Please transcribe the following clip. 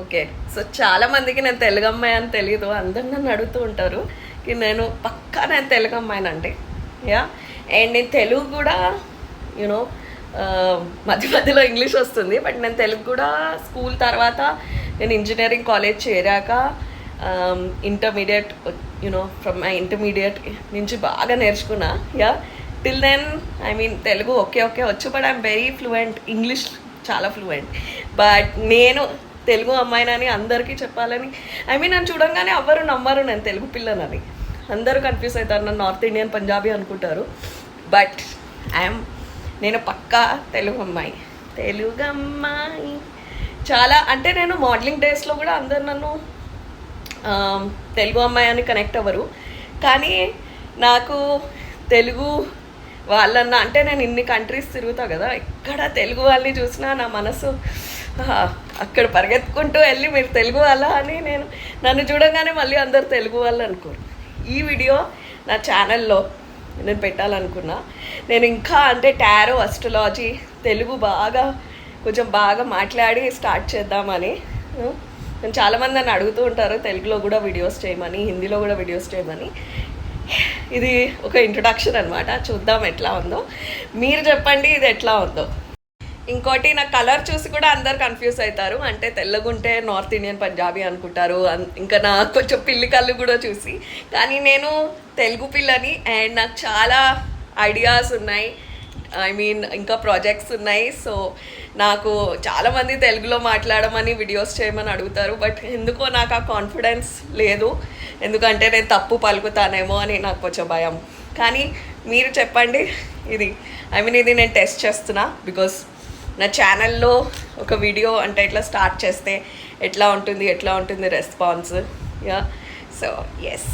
Okay. So చాలా మందికి నేను తెలుగు అమ్మాయి అని తెలీదు. అందరూ నన్ను అడుగుతూ ఉంటారు. నేను పక్కా నేను తెలుగు అమ్మాయినండి. యా. అండ్ నేను తెలుగు కూడా యూనో మధ్య మధ్యలో ఇంగ్లీష్ వస్తుంది. బట్ నేను తెలుగు కూడా స్కూల్ తర్వాత నేను ఇంజనీరింగ్ కాలేజ్ చేరాక ఇంటర్మీడియట్ ఫ్రమ్ మై ఇంటర్మీడియట్ నుంచి బాగా నేర్చుకున్నా. Yeah. Till then I mean Telugu okay వచ్చు. But I'm very fluent. English చాలా ఫ్లూయెంట్. బట్ నేను తెలుగు అమ్మాయినని అందరికీ చెప్పాలని నన్ను చూడంగానే ఎవ్వరు నమ్మరు నేను తెలుగు పిల్లనని. అందరూ కన్ఫ్యూజ్ అవుతారు, నన్ను నార్త్ ఇండియన్ పంజాబీ అనుకుంటారు. బట్ నేను పక్కా తెలుగు అమ్మాయి. తెలుగు అమ్మాయి చాలా అంటే నేను మోడలింగ్ డేస్లో కూడా అందరు నన్ను తెలుగు అమ్మాయి అని కనెక్ట్ అవ్వరు. కానీ నాకు తెలుగు వాళ్ళన్న అంటే నేను ఇన్ని కంట్రీస్ తిరుగుతా కదా, ఎక్కడ తెలుగు వాళ్ళని చూసినా నా మనసు అక్కడ పరిగెత్తుకుంటూ వెళ్ళి మీరు తెలుగు వాళ్ళ అని నన్ను చూడగానే మళ్ళీ అందరు తెలుగు వాళ్ళు అనుకోరు. ఈ వీడియో నా ఛానల్లో నేను పెట్టాలనుకున్నా. నేను ఇంకా అంటే టారో, అస్ట్రాలజీ తెలుగు కొంచెం బాగా మాట్లాడి స్టార్ట్ చేద్దామని. నేను చాలామంది నన్ను అడుగుతూ ఉంటారు తెలుగులో కూడా వీడియోస్ చేయమని, హిందీలో కూడా వీడియోస్ చేయమని. ఇది ఒక ఇంట్రొడక్షన్ అనమాట. చూద్దాం ఎట్లా ఉందో. మీరు చెప్పండి ఇది ఎట్లా ఉందో. ఇంకోటి నా కలర్ చూసి కూడా అందరు కన్ఫ్యూజ్ అవుతారు. అంటే తెల్లగుంటే నార్త్ ఇండియన్ పంజాబీ అనుకుంటారు. ఇంకా నా కొంచెం పిల్లి కళ్ళు కూడా చూసి. కానీ నేను తెలుగు పిల్లని అండ్ నాకు చాలా ఐడియాస్ ఉన్నాయి. ఇంకా ప్రాజెక్ట్స్ ఉన్నాయి. సో నాకు చాలామంది తెలుగులో మాట్లాడమని వీడియోస్ చేయమని అడుగుతారు. బట్ ఎందుకో నాకు ఆ కాన్ఫిడెన్స్ లేదు. ఎందుకంటే నేను తప్పు పలుకుతానేమో అని నాకు కొంచెం భయం. కానీ మీరు చెప్పండి. ఇది ఇది నేను టెస్ట్ చేస్తున్నా. బికాస్ నా ఛానల్లో ఒక వీడియో అంటే ఇట్లా స్టార్ట్ చేస్తే ఎట్లా ఉంటుంది రెస్పాన్స్. యా. So yes.